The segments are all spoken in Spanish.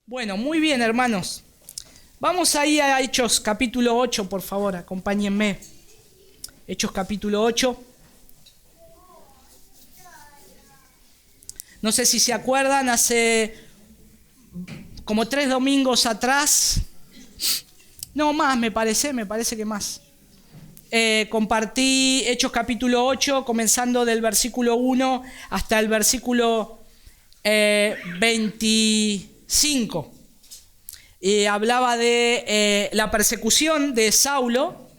Bueno, muy bien, hermanos. Vamos ahí a Hechos capítulo 8, por favor, acompáñenme. Hechos capítulo 8. No sé si se acuerdan, hace como 3 domingos atrás, no más, me parece que más. Compartí Hechos capítulo 8, comenzando del versículo 1 hasta el versículo 25. Hablaba de la persecución de Saulo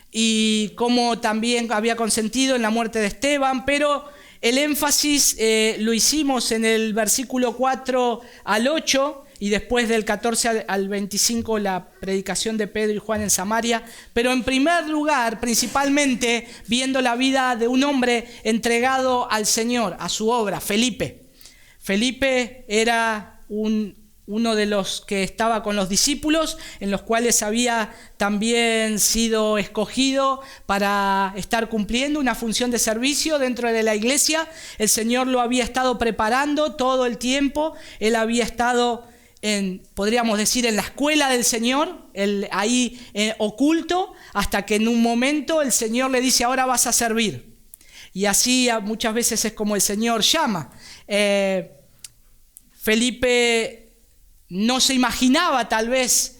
y cómo también había consentido en la muerte de Esteban, pero el énfasis lo hicimos en el versículo 4 al 8 y después del 14 al 25 la predicación de Pedro y Juan en Samaria. Pero en primer lugar, principalmente, viendo la vida de un hombre entregado al Señor, a su obra, Felipe. Felipe era uno de los que estaba con los discípulos, en los cuales había también sido escogido para estar cumpliendo una función de servicio dentro de la iglesia. El Señor lo había estado preparando todo el tiempo. Él había estado podríamos decir, en la escuela del Señor, ahí oculto, hasta que en un momento el Señor le dice: ahora vas a servir. Y así muchas veces es como el Señor llama. Felipe no se imaginaba tal vez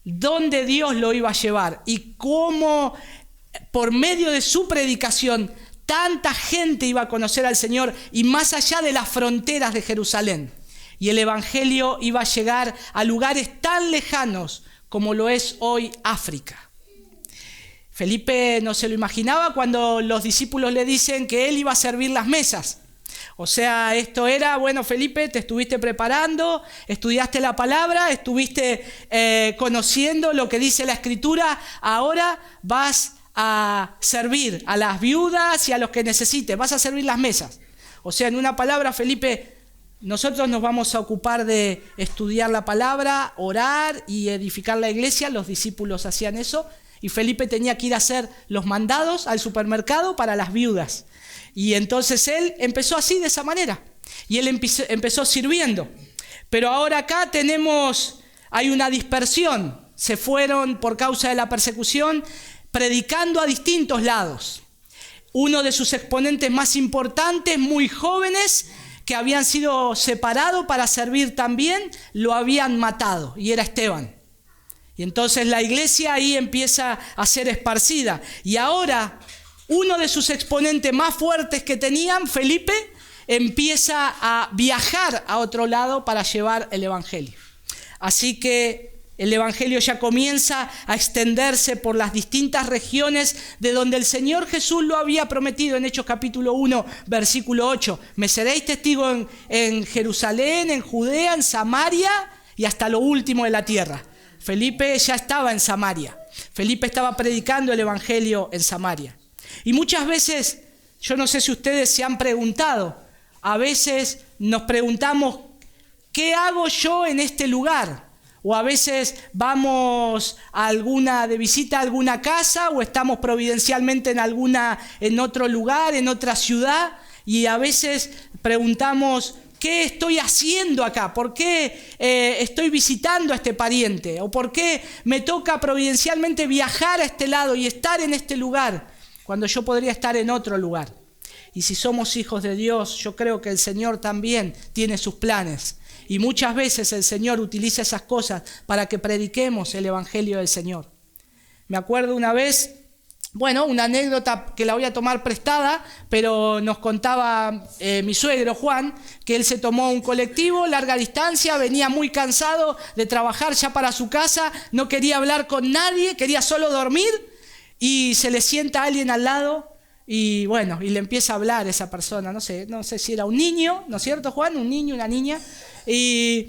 dónde Dios lo iba a llevar y cómo por medio de su predicación tanta gente iba a conocer al Señor y más allá de las fronteras de Jerusalén. Y el evangelio iba a llegar a lugares tan lejanos como lo es hoy África. Felipe no se lo imaginaba cuando los discípulos le dicen que él iba a servir las mesas. O sea, esto era: bueno, Felipe, te estuviste preparando, estudiaste la palabra, estuviste conociendo lo que dice la Escritura, ahora vas a servir a las viudas y a los que necesiten, vas a servir las mesas. O sea, en una palabra, Felipe, nosotros nos vamos a ocupar de estudiar la palabra, orar y edificar la iglesia. Los discípulos hacían eso y Felipe tenía que ir a hacer los mandados al supermercado para las viudas. Y entonces él empezó así, de esa manera. Y él empezó sirviendo. Pero ahora acá hay una dispersión. Se fueron por causa de la persecución predicando a distintos lados. Uno de sus exponentes más importantes, muy jóvenes, que habían sido separados para servir también, lo habían matado, y era Esteban. Y entonces la iglesia ahí empieza a ser esparcida. Y ahora uno de sus exponentes más fuertes que tenían, Felipe, empieza a viajar a otro lado para llevar el evangelio. Así que el evangelio ya comienza a extenderse por las distintas regiones de donde el Señor Jesús lo había prometido en Hechos capítulo 1, versículo 8. Me seréis testigo en Jerusalén, en Judea, en Samaria y hasta lo último de la tierra. Felipe ya estaba en Samaria. Felipe estaba predicando el evangelio en Samaria. Y muchas veces, yo no sé si ustedes se han preguntado, a veces nos preguntamos: ¿qué hago yo en este lugar? O a veces vamos de visita a alguna casa o estamos providencialmente en otro lugar, en otra ciudad, y a veces preguntamos: ¿qué estoy haciendo acá? ¿Por qué estoy visitando a este pariente? ¿O por qué me toca providencialmente viajar a este lado y estar en este lugar cuando yo podría estar en otro lugar? Y si somos hijos de Dios, yo creo que el Señor también tiene sus planes. Y muchas veces el Señor utiliza esas cosas para que prediquemos el evangelio del Señor. Me acuerdo una vez, una anécdota que la voy a tomar prestada, pero nos contaba mi suegro Juan, que él se tomó un colectivo, larga distancia, venía muy cansado de trabajar ya para su casa, no quería hablar con nadie, quería solo dormir, y se le sienta alguien al lado. Y le empieza a hablar esa persona, no sé si era un niño, ¿no es cierto, Juan? Un niño, una niña. Y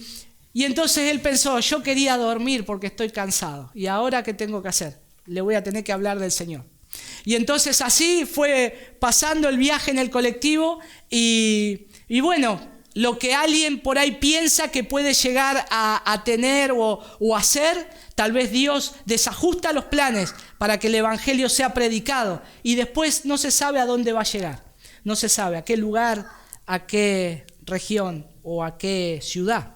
entonces él pensó: yo quería dormir porque estoy cansado. ¿Y ahora qué tengo que hacer? Le voy a tener que hablar del Señor. Y entonces así fue pasando el viaje en el colectivo y lo que alguien por ahí piensa que puede llegar a tener o hacer, tal vez Dios desajusta los planes para que el evangelio sea predicado y después no se sabe a dónde va a llegar. No se sabe a qué lugar, a qué región o a qué ciudad.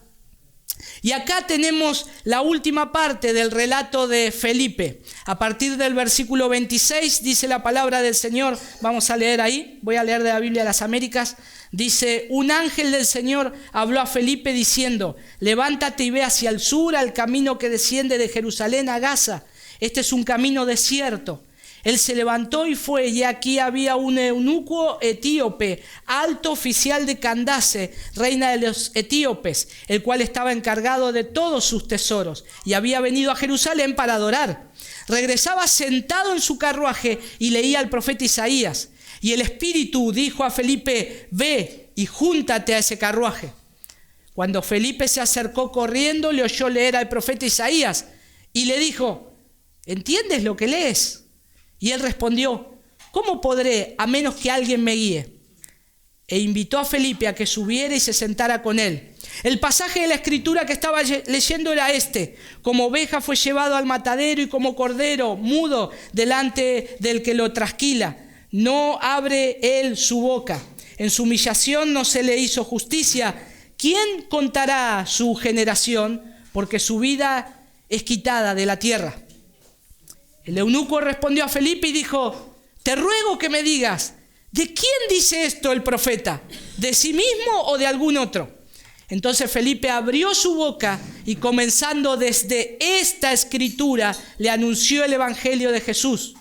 Y acá tenemos la última parte del relato de Felipe. A partir del versículo 26 dice la palabra del Señor. Vamos a leer ahí. Voy a leer de la Biblia de las Américas. Dice: un ángel del Señor habló a Felipe diciendo: levántate y ve hacia el sur, al camino que desciende de Jerusalén a Gaza. Este es un camino desierto. Él se levantó y fue, y aquí había un eunuco etíope, alto oficial de Candace, reina de los etíopes, el cual estaba encargado de todos sus tesoros, y había venido a Jerusalén para adorar. Regresaba sentado en su carruaje y leía al profeta Isaías. Y el Espíritu dijo a Felipe: ve y júntate a ese carruaje. Cuando Felipe se acercó corriendo, le oyó leer al profeta Isaías y le dijo: ¿entiendes lo que lees? Y él respondió: ¿cómo podré a menos que alguien me guíe? E invitó a Felipe a que subiera y se sentara con él. El pasaje de la escritura que estaba leyendo era este: como oveja fue llevado al matadero y como cordero mudo delante del que lo trasquila, no abre él su boca. En su humillación no se le hizo justicia. ¿Quién contará su generación? Porque su vida es quitada de la tierra. El eunuco respondió a Felipe y dijo: te ruego que me digas, ¿de quién dice esto el profeta? ¿De sí mismo o de algún otro? Entonces Felipe abrió su boca y, comenzando desde esta escritura, le anunció el evangelio de Jesús.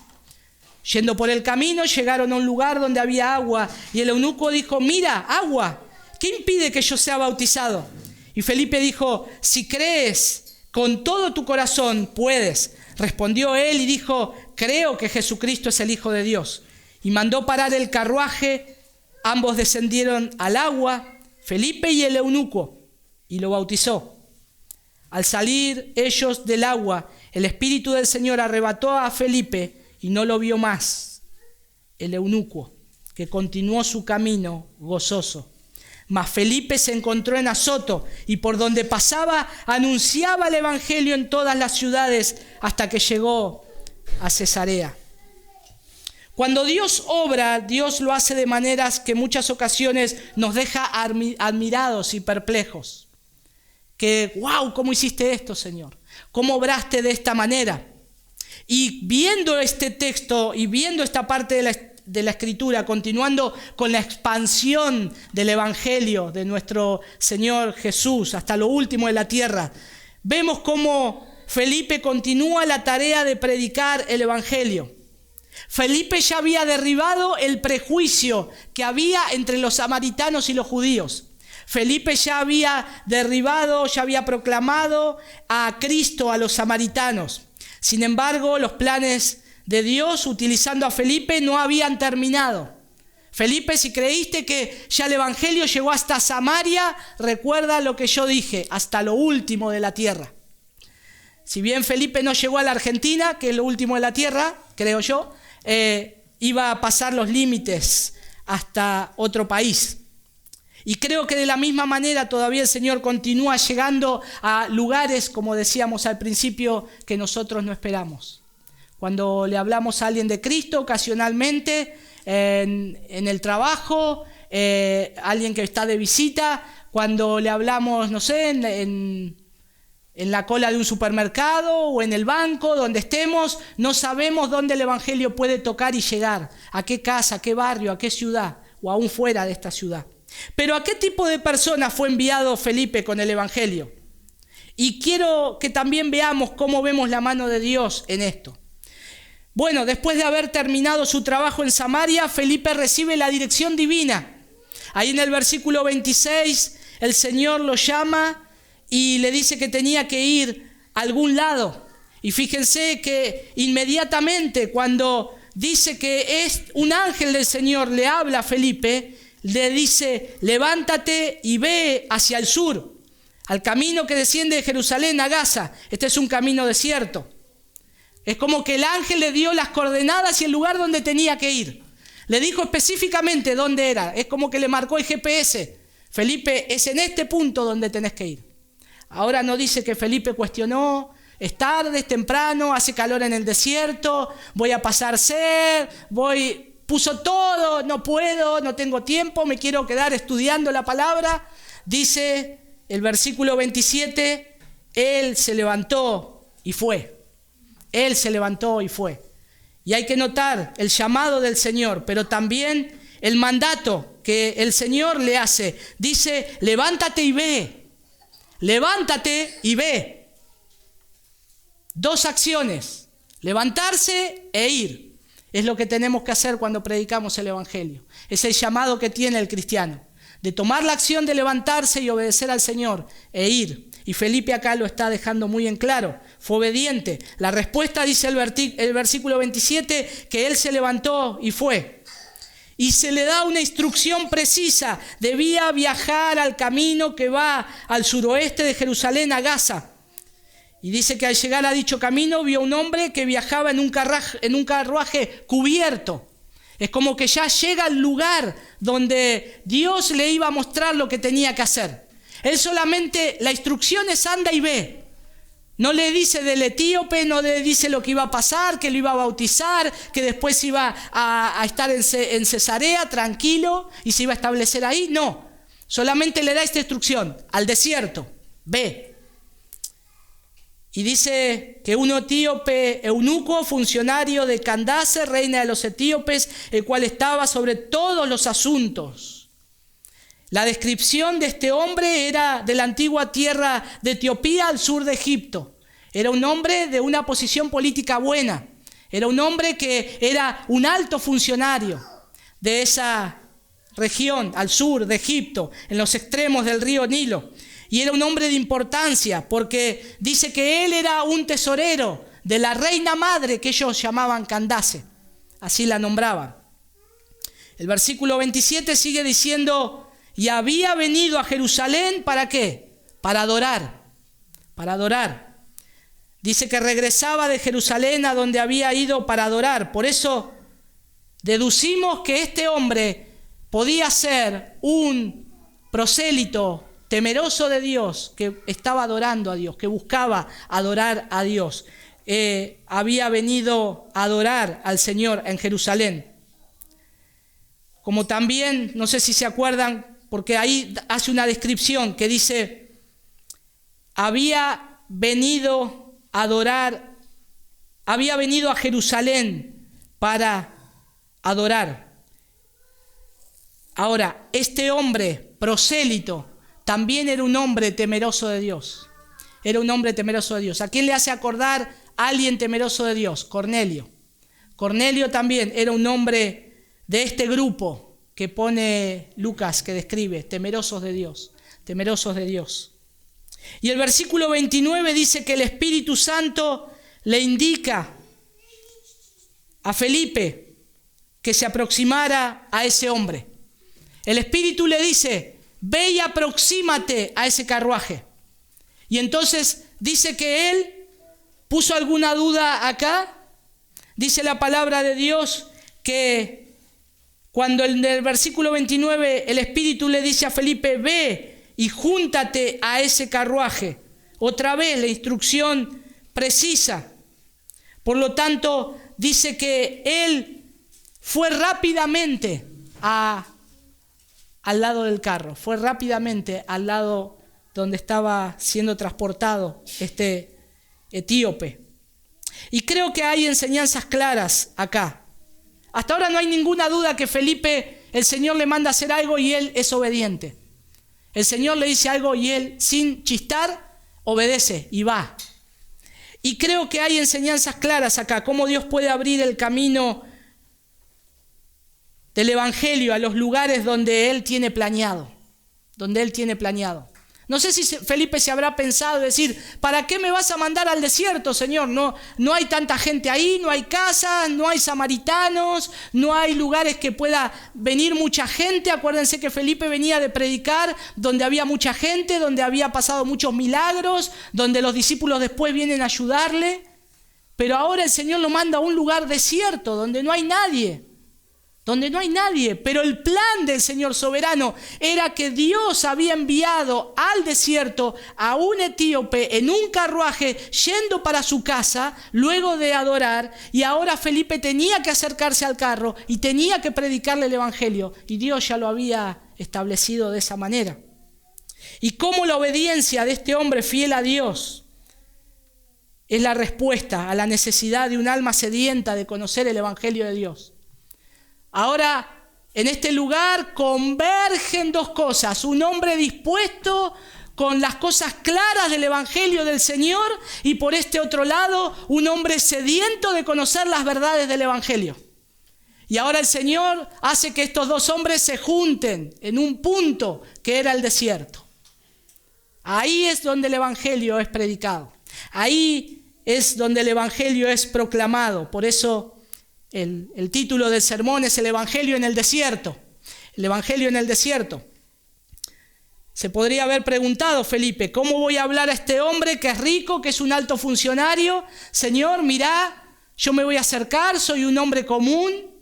Yendo por el camino, llegaron a un lugar donde había agua, y el eunuco dijo: mira, agua, ¿qué impide que yo sea bautizado? Y Felipe dijo: si crees con todo tu corazón, puedes. Respondió él y dijo: creo que Jesucristo es el Hijo de Dios. Y mandó parar el carruaje. Ambos descendieron al agua, Felipe y el eunuco, y lo bautizó. Al salir ellos del agua, el Espíritu del Señor arrebató a Felipe y no lo vio más. El eunuco, que continuó su camino gozoso. Mas Felipe se encontró en Azoto, y por donde pasaba anunciaba el evangelio en todas las ciudades hasta que llegó a Cesarea. Cuando Dios obra, Dios lo hace de maneras que en muchas ocasiones nos deja admirados y perplejos. Que, wow, ¿cómo hiciste esto, Señor? ¿Cómo obraste de esta manera? Y viendo este texto y viendo esta parte de la escritura, continuando con la expansión del evangelio de nuestro Señor Jesús hasta lo último de la tierra, vemos cómo Felipe continúa la tarea de predicar el evangelio. Felipe ya había derribado el prejuicio que había entre los samaritanos y los judíos. Felipe ya había derribado, ya había proclamado a Cristo a los samaritanos. Sin embargo, los planes de Dios utilizando a Felipe no habían terminado. Felipe, si creíste que ya el evangelio llegó hasta Samaria, recuerda lo que yo dije: hasta lo último de la tierra. Si bien Felipe no llegó a la Argentina, que es lo último de la tierra, creo yo, iba a pasar los límites hasta otro país. Y creo que de la misma manera todavía el Señor continúa llegando a lugares, como decíamos al principio, que nosotros no esperamos. Cuando le hablamos a alguien de Cristo ocasionalmente, en el trabajo, alguien que está de visita, cuando le hablamos, no sé, en la cola de un supermercado o en el banco, donde estemos, no sabemos dónde el evangelio puede tocar y llegar, a qué casa, a qué barrio, a qué ciudad, o aún fuera de esta ciudad. Pero ¿a qué tipo de persona fue enviado Felipe con el evangelio? Y quiero que también veamos cómo vemos la mano de Dios en esto. Bueno, después de haber terminado su trabajo en Samaria, Felipe recibe la dirección divina. Ahí en el versículo 26, el Señor lo llama y le dice que tenía que ir a algún lado. Y fíjense que inmediatamente cuando dice que es un ángel del Señor, le habla a Felipe, le dice: levántate y ve hacia el sur, al camino que desciende de Jerusalén a Gaza. Este es un camino desierto. Es como que el ángel le dio las coordenadas y el lugar donde tenía que ir. Le dijo específicamente dónde era. Es como que le marcó el GPS. Felipe, es en este punto donde tenés que ir. Ahora no dice que Felipe cuestionó: es tarde, es temprano, hace calor en el desierto, voy a pasar sed, puso todo, no puedo, no tengo tiempo, me quiero quedar estudiando la palabra. Dice el versículo 27, él se levantó y fue. Él se levantó y fue. Y hay que notar el llamado del Señor, pero también el mandato que el Señor le hace. Dice, levántate y ve. Levántate y ve. Dos acciones, levantarse e ir. Es lo que tenemos que hacer cuando predicamos el Evangelio. Es el llamado que tiene el cristiano, de tomar la acción de levantarse y obedecer al Señor e ir. Y Felipe acá lo está dejando muy en claro. Fue obediente. La respuesta dice el versículo 27, que él se levantó y fue. Y se le da una instrucción precisa. Debía viajar al camino que va al suroeste de Jerusalén a Gaza. Y dice que al llegar a dicho camino vio un hombre que viajaba en un carruaje cubierto. Es como que ya llega al lugar donde Dios le iba a mostrar lo que tenía que hacer. Él solamente, la instrucción es anda y ve. No le dice del etíope, no le dice lo que iba a pasar, que lo iba a bautizar, que después iba a estar en Cesarea tranquilo y se iba a establecer ahí. No, solamente le da esta instrucción, al desierto, ve. Y dice que un etíope eunuco, funcionario de Candace, reina de los etíopes, el cual estaba sobre todos los asuntos. La descripción de este hombre era de la antigua tierra de Etiopía al sur de Egipto. Era un hombre de una posición política buena. Era un hombre que era un alto funcionario de esa región al sur de Egipto, en los extremos del río Nilo. Y era un hombre de importancia porque dice que él era un tesorero de la reina madre que ellos llamaban Candace. Así la nombraban. El versículo 27 sigue diciendo... Y había venido a Jerusalén, ¿para qué? Para adorar. Para adorar. Dice que regresaba de Jerusalén a donde había ido para adorar. Por eso deducimos que este hombre podía ser un prosélito temeroso de Dios, que estaba adorando a Dios, que buscaba adorar a Dios. Había venido a adorar al Señor en Jerusalén. Como también, no sé si se acuerdan, porque ahí hace una descripción que dice, había venido a Jerusalén para adorar. Ahora, este hombre prosélito también era un hombre temeroso de Dios. Era un hombre temeroso de Dios. ¿A quién le hace acordar a alguien temeroso de Dios? Cornelio. Cornelio también era un hombre de este grupo que pone Lucas, que describe, temerosos de Dios, temerosos de Dios. Y el versículo 29 dice que el Espíritu Santo le indica a Felipe que se aproximara a ese hombre. El Espíritu le dice, ve y aproxímate a ese carruaje. Y entonces dice que él puso alguna duda acá. Dice la palabra de Dios que cuando en el versículo 29 el Espíritu le dice a Felipe, ve y júntate a ese carruaje. Otra vez la instrucción precisa. Por lo tanto, dice que él fue rápidamente al lado del carro. Fue rápidamente al lado donde estaba siendo transportado este etíope. Y creo que hay enseñanzas claras acá. Hasta ahora no hay ninguna duda que Felipe, el Señor le manda a hacer algo y él es obediente. El Señor le dice algo y él, sin chistar, obedece y va. Y creo que hay enseñanzas claras acá, cómo Dios puede abrir el camino del Evangelio a los lugares donde Él tiene planeado. Donde Él tiene planeado. No sé si Felipe se habrá pensado decir, ¿para qué me vas a mandar al desierto, Señor? No hay tanta gente ahí, no hay casas, no hay samaritanos, no hay lugares que pueda venir mucha gente. Acuérdense que Felipe venía de predicar donde había mucha gente, donde había pasado muchos milagros, donde los discípulos después vienen a ayudarle. Pero ahora el Señor lo manda a un lugar desierto, donde no hay nadie. Donde no hay nadie, pero el plan del Señor soberano era que Dios había enviado al desierto a un etíope en un carruaje yendo para su casa luego de adorar, y ahora Felipe tenía que acercarse al carro y tenía que predicarle el Evangelio, y Dios ya lo había establecido de esa manera. Y cómo la obediencia de este hombre fiel a Dios es la respuesta a la necesidad de un alma sedienta de conocer el Evangelio de Dios. Ahora, en este lugar convergen dos cosas: un hombre dispuesto con las cosas claras del Evangelio del Señor, y por este otro lado, un hombre sediento de conocer las verdades del Evangelio. Y ahora el Señor hace que estos dos hombres se junten en un punto que era el desierto. Ahí es donde el Evangelio es predicado. Ahí es donde el Evangelio es proclamado. Por eso el título del sermón es el Evangelio en el desierto. El Evangelio en el desierto. Se podría haber preguntado Felipe: ¿cómo voy a hablar a este hombre que es rico, que es un alto funcionario? Señor, mirá, yo me voy a acercar, soy un hombre común.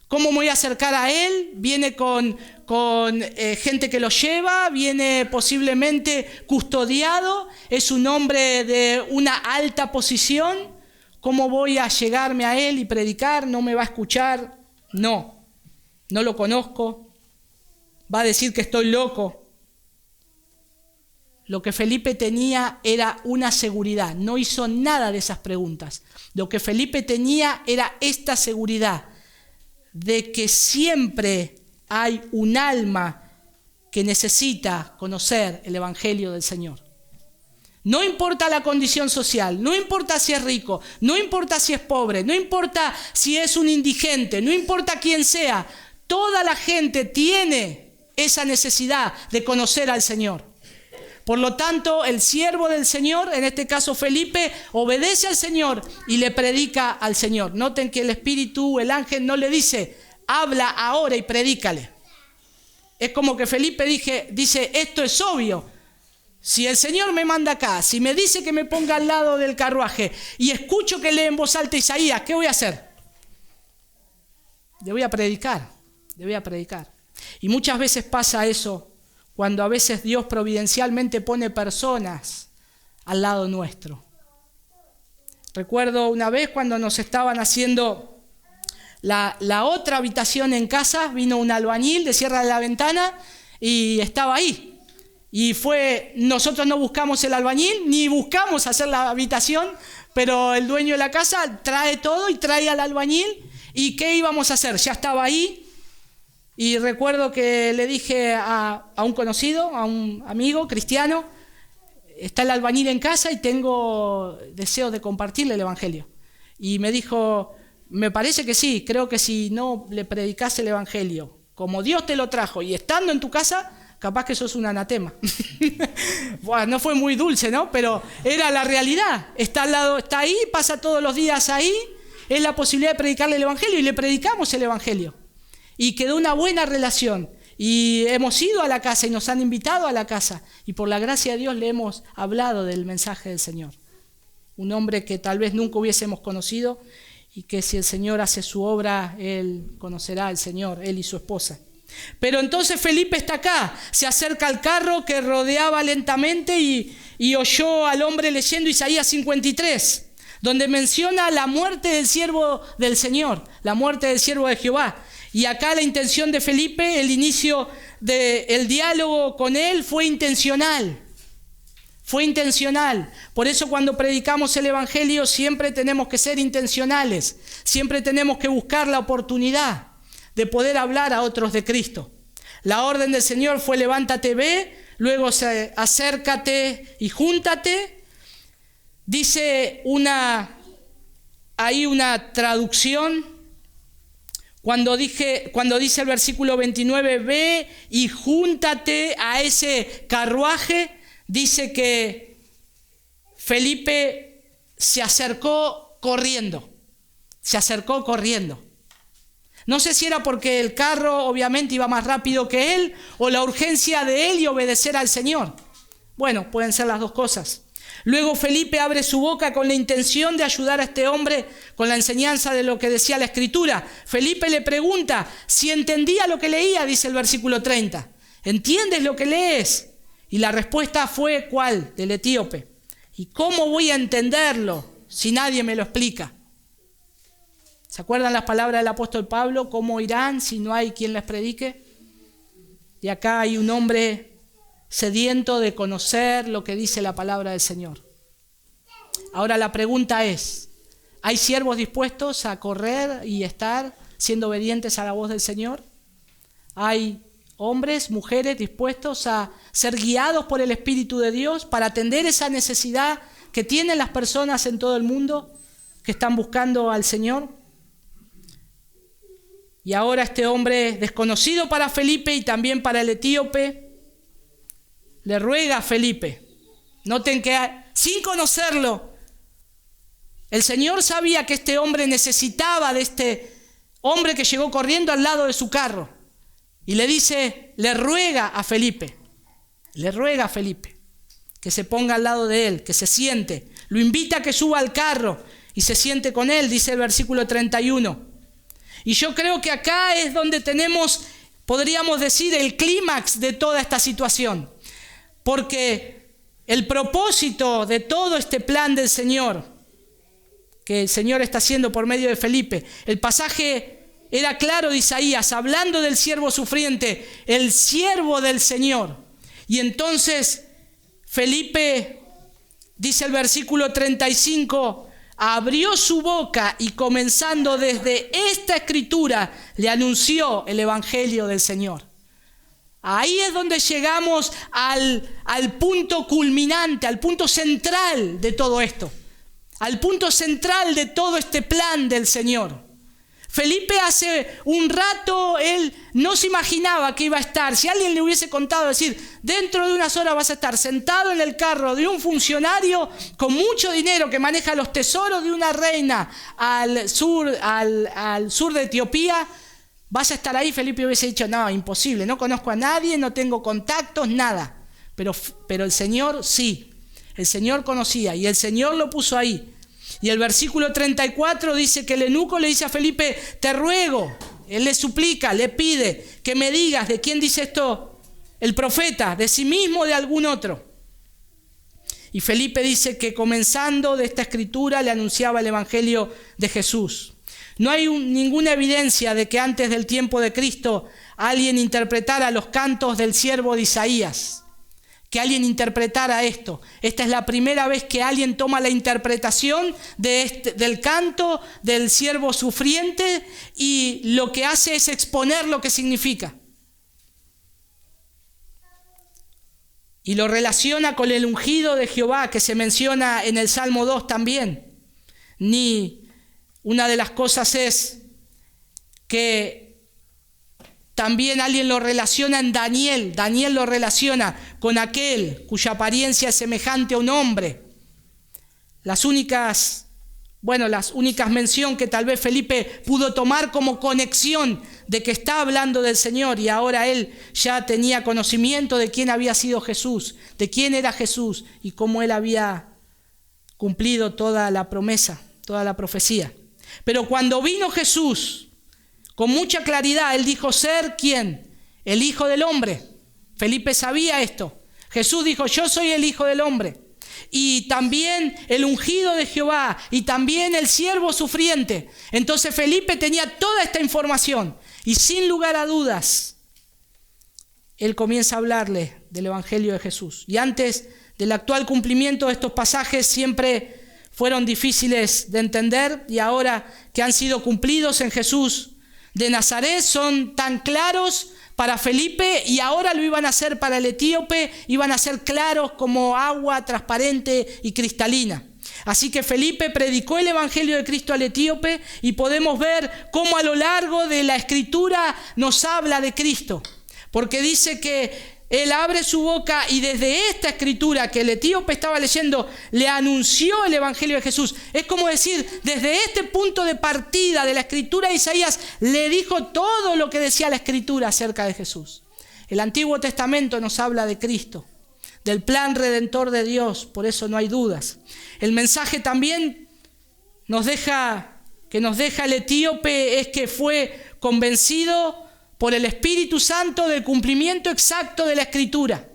¿Cómo me voy a acercar a él? Viene con gente que lo lleva, viene posiblemente custodiado, es un hombre de una alta posición. ¿Cómo voy a llegarme a él y predicar? ¿No me va a escuchar? No lo conozco. Va a decir que estoy loco. Lo que Felipe tenía era una seguridad. No hizo nada de esas preguntas. Lo que Felipe tenía era esta seguridad de que siempre hay un alma que necesita conocer el Evangelio del Señor. No importa la condición social, no importa si es rico, no importa si es pobre, no importa si es un indigente, no importa quién sea, toda la gente tiene esa necesidad de conocer al Señor. Por lo tanto, el siervo del Señor, en este caso Felipe, obedece al Señor y le predica al Señor. Noten que el Espíritu, el ángel, no le dice: habla ahora y predícale. Es como que Felipe dice: esto es obvio. Si el Señor me manda acá, si me dice que me ponga al lado del carruaje y escucho que lee en voz alta Isaías, ¿qué voy a hacer? Le voy a predicar. Y muchas veces pasa eso, cuando a veces Dios providencialmente pone personas al lado nuestro. Recuerdo una vez cuando nos estaban haciendo la otra habitación en casa, vino un albañil de Sierra de la Ventana y estaba ahí. Y nosotros no buscamos el albañil, ni buscamos hacer la habitación, pero el dueño de la casa trae todo y trae al albañil. ¿Y qué íbamos a hacer? Ya estaba ahí. Y recuerdo que le dije a un conocido, a un amigo cristiano: está el albañil en casa y tengo deseo de compartirle el Evangelio. Y me dijo: me parece que sí, creo que si no le predicas el Evangelio como Dios te lo trajo y estando en tu casa, capaz que sos un anatema. Bueno, no fue muy dulce, ¿no? Pero era la realidad. Está al lado, está ahí, pasa todos los días ahí, es la posibilidad de predicarle el Evangelio y le predicamos el Evangelio. Y quedó una buena relación. Y hemos ido a la casa y nos han invitado a la casa. Y por la gracia de Dios le hemos hablado del mensaje del Señor. Un hombre que tal vez nunca hubiésemos conocido y que si el Señor hace su obra, él conocerá al Señor, él y su esposa. Pero entonces Felipe está acá, se acerca al carro que rodeaba lentamente y oyó al hombre leyendo Isaías 53, donde menciona la muerte del siervo del Señor, la muerte del siervo de Jehová. Y acá la intención de Felipe, el inicio del diálogo con él fue intencional. Fue intencional. Por eso cuando predicamos el Evangelio siempre tenemos que ser intencionales. Siempre tenemos que buscar la oportunidad de poder hablar a otros de Cristo. La orden del Señor fue: levántate, ve, luego acércate y júntate. Dice hay una traducción. Cuando dice el versículo 29, ve y júntate a ese carruaje, dice que Felipe se acercó corriendo. No sé si era porque el carro obviamente iba más rápido que él o la urgencia de él y obedecer al Señor. Bueno, pueden ser las dos cosas. Luego Felipe abre su boca con la intención de ayudar a este hombre con la enseñanza de lo que decía la Escritura. Felipe le pregunta si entendía lo que leía, dice el versículo 30. ¿Entiendes lo que lees? Y la respuesta fue: ¿cuál? Del etíope. ¿Y cómo voy a entenderlo si nadie me lo explica? ¿Se acuerdan las palabras del apóstol Pablo? ¿Cómo irán si no hay quien les predique? Y acá hay un hombre sediento de conocer lo que dice la palabra del Señor. Ahora la pregunta es, ¿hay siervos dispuestos a correr y estar siendo obedientes a la voz del Señor? ¿Hay hombres, mujeres dispuestos a ser guiados por el Espíritu de Dios para atender esa necesidad que tienen las personas en todo el mundo que están buscando al Señor? Y ahora este hombre desconocido para Felipe y también para el etíope, le ruega a Felipe. Noten que sin conocerlo, el Señor sabía que este hombre necesitaba de este hombre que llegó corriendo al lado de su carro. Y le ruega a Felipe que se ponga al lado de él, que se siente. Lo invita a que suba al carro y se siente con él, dice el versículo 31. Y yo creo que acá es donde tenemos, podríamos decir, el clímax de toda esta situación. Porque el propósito de todo este plan del Señor, que el Señor está haciendo por medio de Felipe, el pasaje era claro de Isaías, hablando del siervo sufriente, el siervo del Señor. Y entonces Felipe, dice el versículo 35, abrió su boca y comenzando desde esta escritura le anunció el evangelio del Señor. Ahí es donde llegamos al punto culminante, al punto central de todo esto, al punto central de todo este plan del Señor. Felipe hace un rato, él no se imaginaba que iba a estar. Si alguien le hubiese contado, decir, dentro de unas horas vas a estar sentado en el carro de un funcionario con mucho dinero que maneja los tesoros de una reina al sur de Etiopía, vas a estar ahí. Felipe hubiese dicho, no, imposible, no conozco a nadie, no tengo contactos, nada. Pero el Señor sí, el Señor conocía y el Señor lo puso ahí. Y el versículo 34 dice que el eunuco le dice a Felipe, te ruego, él le suplica, le pide que me digas de quién dice esto el profeta, de sí mismo o de algún otro. Y Felipe dice que comenzando de esta escritura le anunciaba el evangelio de Jesús. No hay ninguna evidencia de que antes del tiempo de Cristo alguien interpretara los cantos del siervo de Isaías, que alguien interpretara esto. Esta es la primera vez que alguien toma la interpretación del canto del siervo sufriente y lo que hace es exponer lo que significa. Y lo relaciona con el ungido de Jehová que se menciona en el Salmo 2 también. Una de las cosas es que también alguien lo relaciona en Daniel. Daniel lo relaciona con aquel cuya apariencia es semejante a un hombre. Las únicas menciones que tal vez Felipe pudo tomar como conexión de que está hablando del Señor, y ahora él ya tenía conocimiento de quién había sido Jesús, de quién era Jesús y cómo él había cumplido toda la promesa, toda la profecía. Pero cuando vino Jesús, con mucha claridad, él dijo ser ¿quién? El Hijo del Hombre. Felipe sabía esto. Jesús dijo, yo soy el Hijo del Hombre. Y también el ungido de Jehová, y también el siervo sufriente. Entonces Felipe tenía toda esta información. Y sin lugar a dudas, él comienza a hablarle del evangelio de Jesús. Y antes del actual cumplimiento de estos pasajes siempre fueron difíciles de entender. Y ahora que han sido cumplidos en Jesús de Nazaret son tan claros para Felipe, y ahora lo iban a hacer para el etíope, iban a ser claros como agua transparente y cristalina. Así que Felipe predicó el evangelio de Cristo al etíope, y podemos ver cómo a lo largo de la escritura nos habla de Cristo, porque dice que él abre su boca y desde esta escritura que el etíope estaba leyendo le anunció el evangelio de Jesús. Es como decir, desde este punto de partida de la escritura de Isaías le dijo todo lo que decía la escritura acerca de Jesús. El Antiguo Testamento nos habla de Cristo, del plan redentor de Dios, por eso no hay dudas. El mensaje también que nos deja el etíope es que fue convencido por el Espíritu Santo del cumplimiento exacto de la Escritura.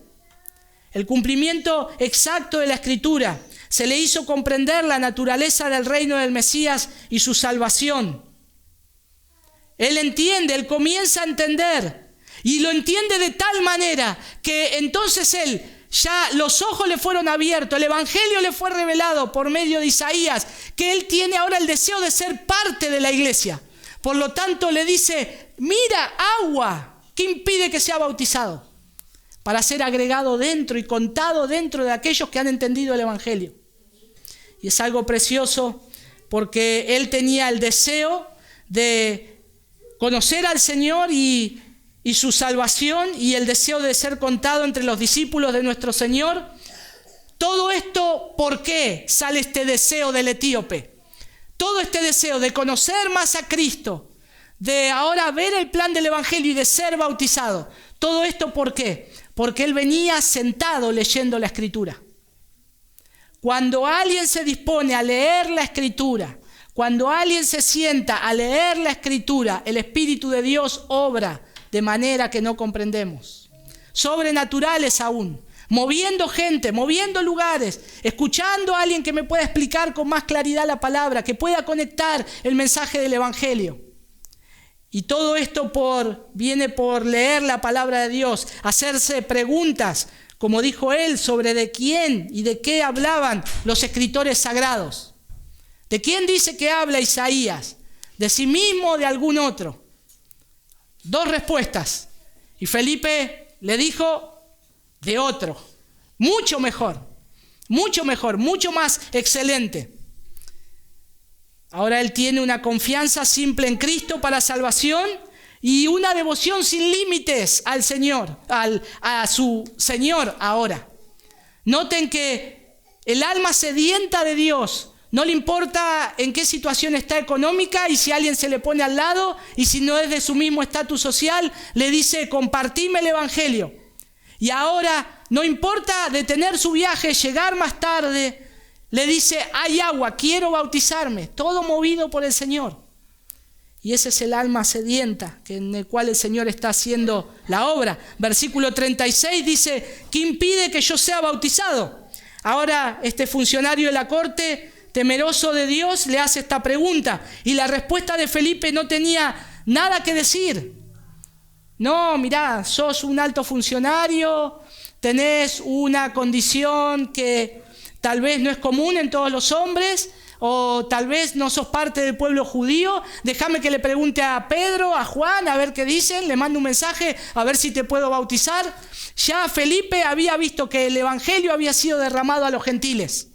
El cumplimiento exacto de la Escritura. Se le hizo comprender la naturaleza del reino del Mesías y su salvación. Él entiende, él comienza a entender. Y lo entiende de tal manera que entonces él, ya los ojos le fueron abiertos, el evangelio le fue revelado por medio de Isaías, que él tiene ahora el deseo de ser parte de la iglesia. Por lo tanto le dice, mira, agua, ¿qué impide que sea bautizado? Para ser agregado dentro y contado dentro de aquellos que han entendido el evangelio. Y es algo precioso porque él tenía el deseo de conocer al Señor y su salvación y el deseo de ser contado entre los discípulos de nuestro Señor. Todo esto, ¿por qué sale este deseo del etíope? Todo este deseo de conocer más a Cristo, de ahora ver el plan del evangelio y de ser bautizado. Todo esto, ¿por qué? Porque él venía sentado leyendo la Escritura. Cuando alguien se dispone a leer la Escritura, cuando alguien se sienta a leer la Escritura, el Espíritu de Dios obra de manera que no comprendemos. Sobrenaturales aún, moviendo gente, moviendo lugares, escuchando a alguien que me pueda explicar con más claridad la palabra, que pueda conectar el mensaje del Evangelio. Y todo esto viene por leer la palabra de Dios, hacerse preguntas, como dijo él, sobre de quién y de qué hablaban los escritores sagrados. ¿De quién dice que habla Isaías? ¿De sí mismo o de algún otro? 2 respuestas. Y Felipe le dijo, de otro. Mucho mejor, mucho más excelente. Ahora él tiene una confianza simple en Cristo para salvación y una devoción sin límites al Señor, a su Señor ahora. Noten que el alma sedienta de Dios no le importa en qué situación está económica y si alguien se le pone al lado y si no es de su mismo estatus social, le dice compartime el evangelio. Y ahora no importa detener su viaje, llegar más tarde, le dice hay agua, quiero bautizarme, todo movido por el Señor. Y ese es el alma sedienta en el cual el Señor está haciendo la obra. Versículo 36 dice, ¿qué impide que yo sea bautizado? Ahora este funcionario de la corte, temeroso de Dios, le hace esta pregunta. Y la respuesta de Felipe no tenía nada que decir. No, mirá, sos un alto funcionario, tenés una condición que tal vez no es común en todos los hombres, o tal vez no sos parte del pueblo judío. Déjame que le pregunte a Pedro, a Juan, a ver qué dicen, le mando un mensaje, a ver si te puedo bautizar. Ya Felipe había visto que el evangelio había sido derramado a los gentiles.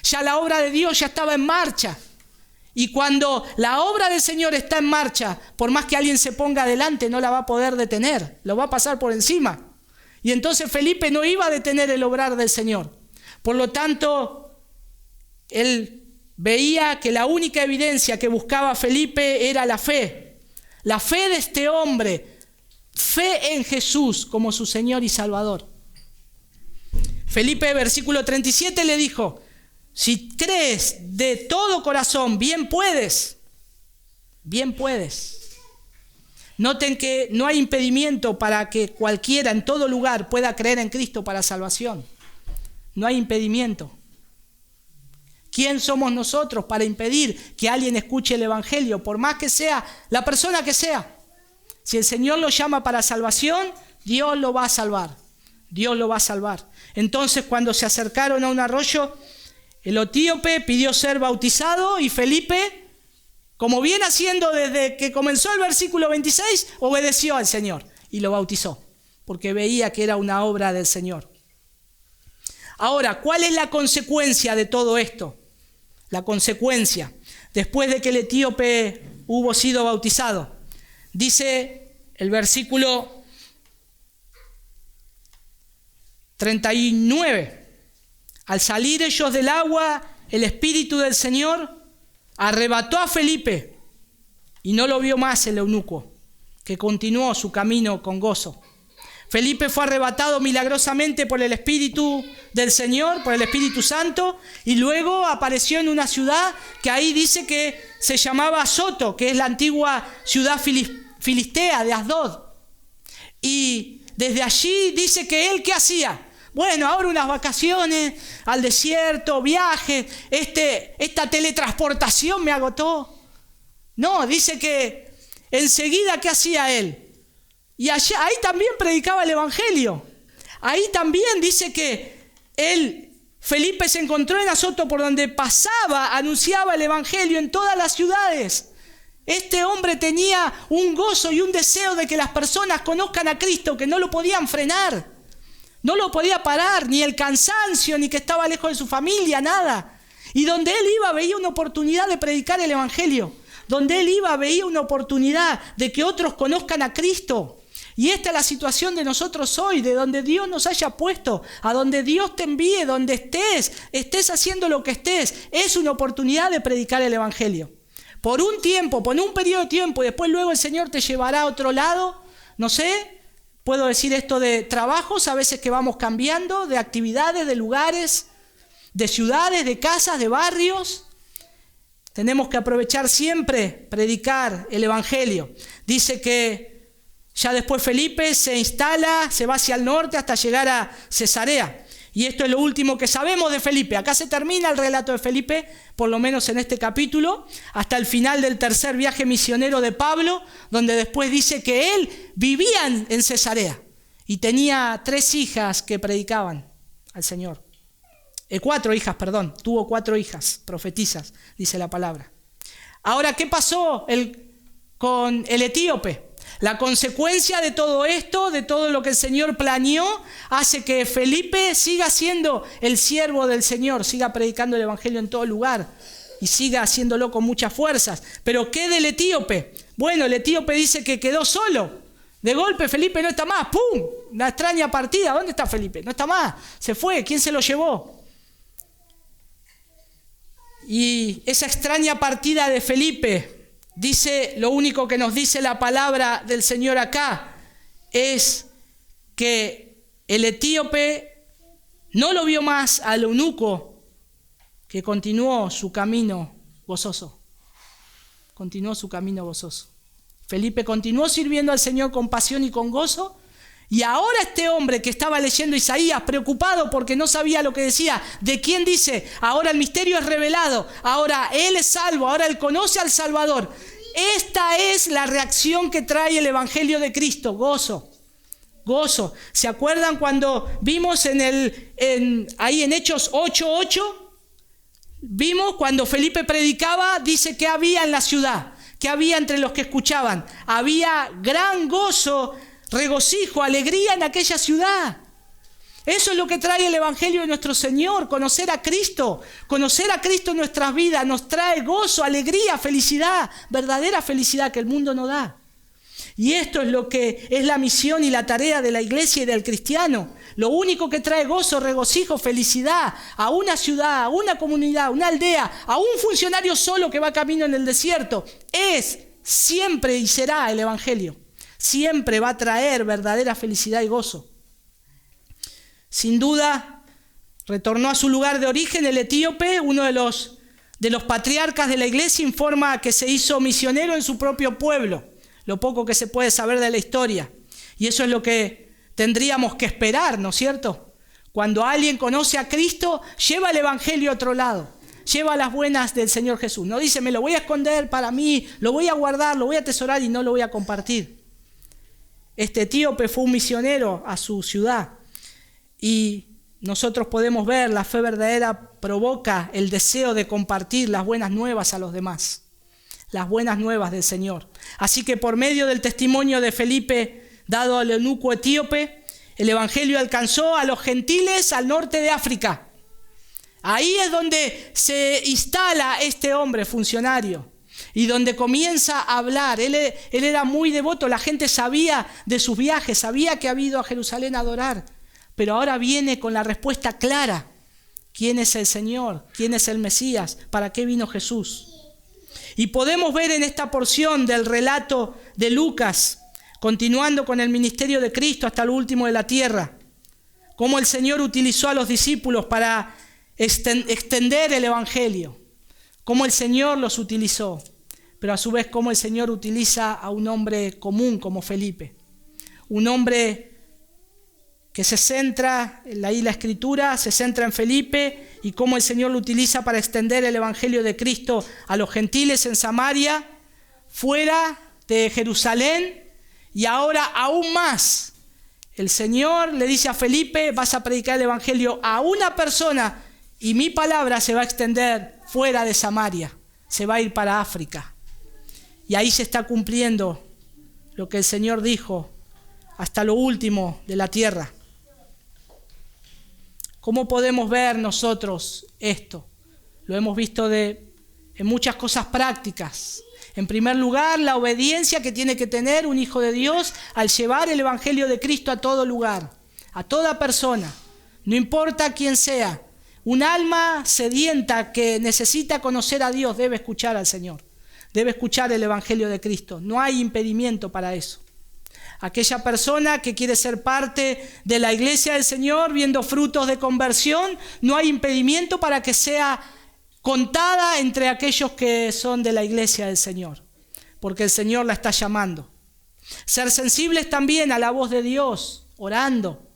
Ya la obra de Dios ya estaba en marcha. Y cuando la obra del Señor está en marcha, por más que alguien se ponga adelante, no la va a poder detener, lo va a pasar por encima. Y entonces Felipe no iba a detener el obrar del Señor. Por lo tanto, él veía que la única evidencia que buscaba Felipe era la fe. La fe de este hombre, fe en Jesús como su Señor y Salvador. Felipe, versículo 37, le dijo, si crees de todo corazón, bien puedes. Bien puedes. Noten que no hay impedimento para que cualquiera en todo lugar pueda creer en Cristo para salvación. No hay impedimento. ¿Quién somos nosotros para impedir que alguien escuche el evangelio, por más que sea la persona que sea? Si el Señor lo llama para salvación, Dios lo va a salvar. Dios lo va a salvar. Entonces, cuando se acercaron a un arroyo, el etíope pidió ser bautizado y Felipe, como viene haciendo desde que comenzó el versículo 26, obedeció al Señor y lo bautizó, porque veía que era una obra del Señor. Ahora, ¿cuál es la consecuencia de todo esto? La consecuencia, después de que el etíope hubo sido bautizado, dice el versículo 39, al salir ellos del agua, el Espíritu del Señor arrebató a Felipe y no lo vio más el eunuco, que continuó su camino con gozo. Felipe fue arrebatado milagrosamente por el Espíritu del Señor, por el Espíritu Santo, y luego apareció en una ciudad que ahí dice que se llamaba Azoto, que es la antigua ciudad filistea de Asdod. Y desde allí dice que él, ¿qué hacía? Bueno, ahora unas vacaciones al desierto, viaje, esta teletransportación me agotó. No, dice que enseguida, ¿qué hacía él? Y allá, ahí también predicaba el evangelio. Ahí también dice que Felipe se encontró en Azoto, por donde pasaba, anunciaba el evangelio en todas las ciudades. Este hombre tenía un gozo y un deseo de que las personas conozcan a Cristo, que no lo podían frenar. No lo podía parar, ni el cansancio, ni que estaba lejos de su familia, nada. Y donde él iba veía una oportunidad de predicar el evangelio. Donde él iba veía una oportunidad de que otros conozcan a Cristo. Y esta es la situación de nosotros hoy, de donde Dios nos haya puesto, a donde Dios te envíe, donde estés haciendo lo que estés. Es una oportunidad de predicar el evangelio. Por un tiempo, por un periodo de tiempo, y después luego el Señor te llevará a otro lado. No sé, puedo decir esto de trabajos, a veces que vamos cambiando, de actividades, de lugares, de ciudades, de casas, de barrios. Tenemos que aprovechar siempre predicar el evangelio. Dice que ya después Felipe se instala, se va hacia el norte hasta llegar a Cesarea. Y esto es lo último que sabemos de Felipe. Acá se termina el relato de Felipe, por lo menos en este capítulo, hasta el final del tercer viaje misionero de Pablo, donde después dice que él vivía en Cesarea y tenía 3 hijas que predicaban al Señor. 4 hijas, perdón. Tuvo 4 hijas, profetizas, dice la palabra. Ahora, ¿qué pasó con el etíope? La consecuencia de todo esto, de todo lo que el Señor planeó, hace que Felipe siga siendo el siervo del Señor, siga predicando el evangelio en todo lugar y siga haciéndolo con muchas fuerzas. Pero ¿qué del etíope? Bueno, el etíope dice que quedó solo. De golpe Felipe no está más. ¡Pum! Una extraña partida. ¿Dónde está Felipe? No está más. Se fue. ¿Quién se lo llevó? Y esa extraña partida de Felipe, dice, lo único que nos dice la palabra del Señor acá es que el etíope no lo vio más al eunuco, que continuó su camino gozoso. Continuó su camino gozoso. Felipe continuó sirviendo al Señor con pasión y con gozo. Y ahora este hombre que estaba leyendo Isaías, preocupado porque no sabía lo que decía, ¿de quién dice? Ahora el misterio es revelado, ahora él es salvo, ahora él conoce al Salvador. Esta es la reacción que trae el Evangelio de Cristo, gozo. Gozo. ¿Se acuerdan cuando vimos ahí en Hechos 8:8? Vimos cuando Felipe predicaba, dice que había en la ciudad, que había entre los que escuchaban. Había gran gozo, regocijo, alegría en aquella ciudad. Eso es lo que trae el Evangelio de nuestro Señor, conocer a Cristo. Conocer a Cristo en nuestras vidas nos trae gozo, alegría, felicidad, verdadera felicidad que el mundo no da. Y esto es lo que es la misión y la tarea de la iglesia y del cristiano. Lo único que trae gozo, regocijo, felicidad a una ciudad, a una comunidad, a una aldea, a un funcionario solo que va camino en el desierto, es siempre y será el Evangelio. Siempre va a traer verdadera felicidad y gozo. Sin duda, retornó a su lugar de origen el etíope, uno de los patriarcas de la iglesia, informa que se hizo misionero en su propio pueblo, lo poco que se puede saber de la historia. Y eso es lo que tendríamos que esperar, ¿no es cierto? Cuando alguien conoce a Cristo, lleva el evangelio a otro lado, lleva las buenas del Señor Jesús. No dice, me lo voy a esconder para mí, lo voy a guardar, lo voy a atesorar y no lo voy a compartir. Este etíope fue un misionero a su ciudad. Y nosotros podemos ver, la fe verdadera provoca el deseo de compartir las buenas nuevas a los demás. Las buenas nuevas del Señor. Así que por medio del testimonio de Felipe dado al eunuco etíope, el evangelio alcanzó a los gentiles al norte de África. Ahí es donde se instala este hombre funcionario y donde comienza a hablar. Él era muy devoto, la gente sabía de sus viajes, sabía que había ido a Jerusalén a adorar. Pero ahora viene con la respuesta clara. ¿Quién es el Señor? ¿Quién es el Mesías? ¿Para qué vino Jesús? Y podemos ver en esta porción del relato de Lucas, continuando con el ministerio de Cristo hasta lo último de la tierra, cómo el Señor utilizó a los discípulos para extender el evangelio, cómo el Señor los utilizó, pero a su vez cómo el Señor utiliza a un hombre común como Felipe, un hombre que se centra, ahí la escritura se centra en Felipe y cómo el Señor lo utiliza para extender el evangelio de Cristo a los gentiles en Samaria, fuera de Jerusalén Y ahora aún más, el Señor le dice a Felipe, vas a predicar el evangelio a una persona y mi palabra se va a extender fuera de Samaria, se va a ir para África. Y ahí se está cumpliendo lo que el Señor dijo hasta lo último de la tierra. ¿Cómo podemos ver nosotros esto? Lo hemos visto en muchas cosas prácticas. En primer lugar, la obediencia que tiene que tener un hijo de Dios al llevar el evangelio de Cristo a todo lugar, a toda persona, no importa quién sea. Un alma sedienta que necesita conocer a Dios debe escuchar al Señor, debe escuchar el evangelio de Cristo. No hay impedimento para eso. Aquella persona que quiere ser parte de la iglesia del Señor viendo frutos de conversión, no hay impedimento para que sea contada entre aquellos que son de la iglesia del Señor, porque el Señor la está llamando. Ser sensibles también a la voz de Dios, orando.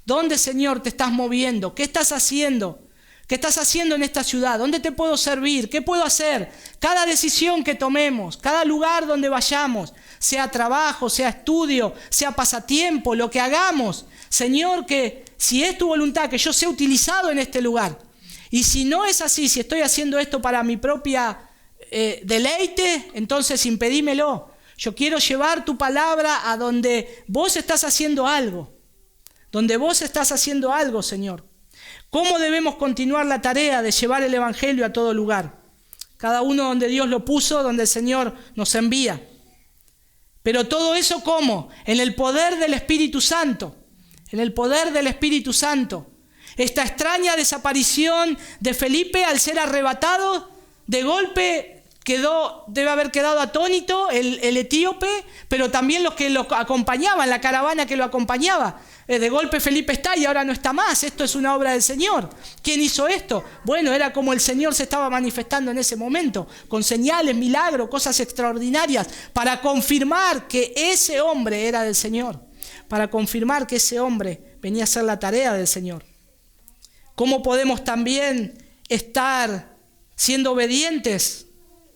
¿Dónde, Señor, te estás moviendo? ¿Qué estás haciendo? ¿Qué estás haciendo en esta ciudad? ¿Dónde te puedo servir? ¿Qué puedo hacer? Cada decisión que tomemos, cada lugar donde vayamos, sea trabajo, sea estudio, sea pasatiempo, lo que hagamos. Señor, que si es tu voluntad, que yo sea utilizado en este lugar. Y si no es así, si estoy haciendo esto para mi propia deleite, entonces impedímelo. Yo quiero llevar tu palabra a donde vos estás haciendo algo. Donde vos estás haciendo algo, Señor. ¿Cómo debemos continuar la tarea de llevar el evangelio a todo lugar? Cada uno donde Dios lo puso, donde el Señor nos envía. Pero todo eso, ¿cómo? En el poder del Espíritu Santo. En el poder del Espíritu Santo. Esta extraña desaparición de Felipe al ser arrebatado, de golpe debe haber quedado atónito el etíope, pero también los que lo acompañaban, la caravana que lo acompañaba. De golpe Felipe está y ahora no está más. Esto es una obra del Señor. ¿Quién hizo esto? Bueno, era como el Señor se estaba manifestando en ese momento, con señales, milagros, cosas extraordinarias, para confirmar que ese hombre era del Señor, para confirmar que ese hombre venía a hacer la tarea del Señor. ¿Cómo podemos también estar siendo obedientes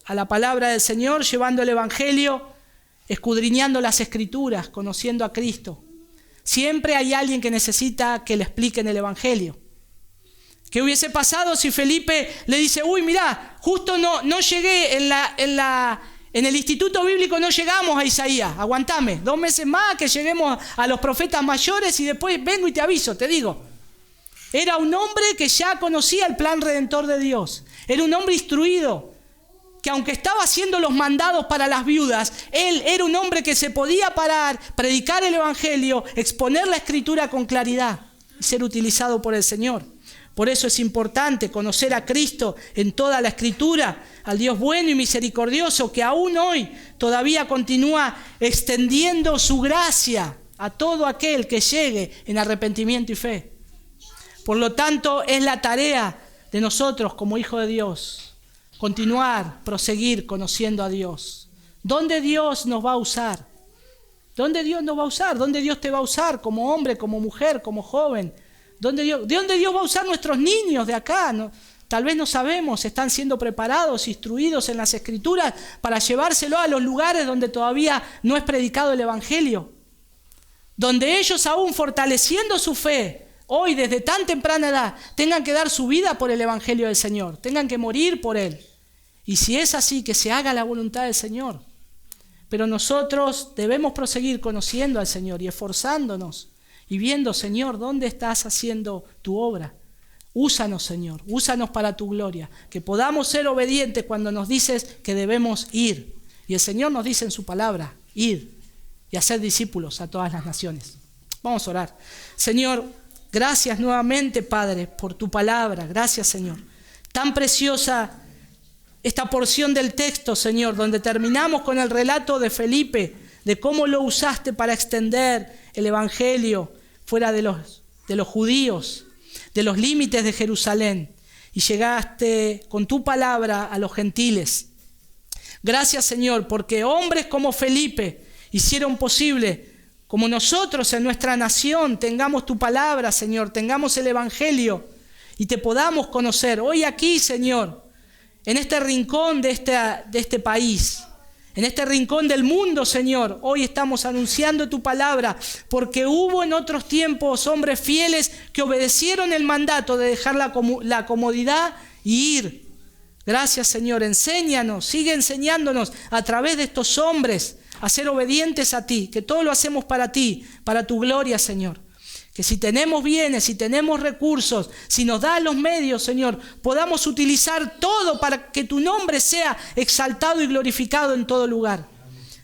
a la palabra del Señor, llevando el evangelio, escudriñando las Escrituras, conociendo a Cristo? Siempre hay alguien que necesita que le expliquen el evangelio. ¿Qué hubiese pasado si Felipe le dice, uy, mirá, justo no llegué en el instituto bíblico, no llegamos a Isaías, aguantame 2 meses más que lleguemos a los profetas mayores y después vengo y te aviso, te digo? Era un hombre que ya conocía el plan redentor de Dios. Era un hombre instruido, que aunque estaba haciendo los mandados para las viudas, él era un hombre que se podía parar, predicar el evangelio, exponer la Escritura con claridad y ser utilizado por el Señor. Por eso es importante conocer a Cristo en toda la Escritura, al Dios bueno y misericordioso, que aún hoy todavía continúa extendiendo su gracia a todo aquel que llegue en arrepentimiento y fe. Por lo tanto, es la tarea de nosotros como hijos de Dios, continuar, proseguir conociendo a Dios. ¿Dónde Dios nos va a usar? ¿Dónde Dios nos va a usar? ¿Dónde Dios te va a usar como hombre, como mujer, como joven? ¿De dónde Dios va a usar nuestros niños de acá? ¿No? Tal vez no sabemos, están siendo preparados, instruidos en las Escrituras para llevárselo a los lugares donde todavía no es predicado el evangelio. Donde ellos aún fortaleciendo su fe, hoy desde tan temprana edad, tengan que dar su vida por el evangelio del Señor, tengan que morir por él. Y si es así, que se haga la voluntad del Señor. Pero nosotros debemos proseguir conociendo al Señor y esforzándonos y viendo, Señor, ¿dónde estás haciendo tu obra? Úsanos, Señor, úsanos para tu gloria, que podamos ser obedientes cuando nos dices que debemos ir. Y el Señor nos dice en su palabra, ir y hacer discípulos a todas las naciones. Vamos a orar. Señor, gracias nuevamente, Padre, por tu palabra. Gracias, Señor. Tan preciosa esta porción del texto, Señor, donde terminamos con el relato de Felipe, de cómo lo usaste para extender el evangelio fuera de los judíos, de los límites de Jerusalén, y llegaste con tu palabra a los gentiles. Gracias, Señor, porque hombres como Felipe hicieron posible, como nosotros en nuestra nación tengamos tu palabra, Señor, tengamos el evangelio y te podamos conocer. Hoy aquí, Señor, en este rincón de este país, En este rincón del mundo, Señor, hoy estamos anunciando tu palabra, porque hubo en otros tiempos hombres fieles que obedecieron el mandato de dejar la comodidad y ir. Gracias, Señor. Enséñanos, sigue enseñándonos a través de estos hombres a ser obedientes a ti, que todo lo hacemos para ti, para tu gloria, Señor. Que si tenemos bienes, si tenemos recursos, si nos das los medios, Señor, podamos utilizar todo para que tu nombre sea exaltado y glorificado en todo lugar.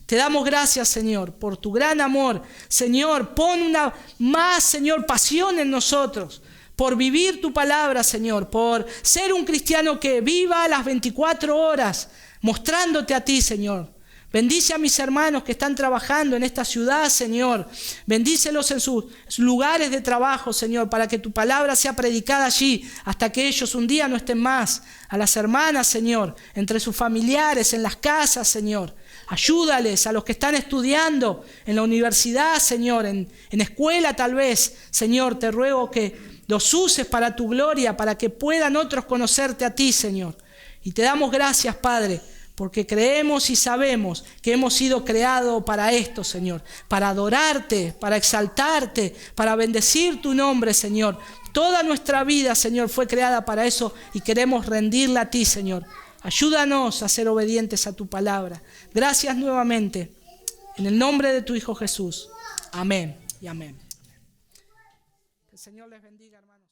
Te damos gracias, Señor, por tu gran amor. Señor, pon una más, Señor, pasión en nosotros por vivir tu palabra, Señor, por ser un cristiano que viva las 24 horas mostrándote a ti, Señor. Bendice a mis hermanos que están trabajando en esta ciudad, Señor. Bendícelos en sus lugares de trabajo, Señor, para que tu palabra sea predicada allí hasta que ellos un día no estén más. A las hermanas, Señor, entre sus familiares, en las casas, Señor. Ayúdales a los que están estudiando en la universidad, Señor, en escuela tal vez. Señor, te ruego que los uses para tu gloria, para que puedan otros conocerte a ti, Señor. Y te damos gracias, Padre, porque creemos y sabemos que hemos sido creados para esto, Señor, para adorarte, para exaltarte, para bendecir tu nombre, Señor. Toda nuestra vida, Señor, fue creada para eso y queremos rendirla a ti, Señor. Ayúdanos a ser obedientes a tu palabra. Gracias nuevamente, en el nombre de tu Hijo Jesús. Amén y amén. Que el Señor les bendiga, hermanos.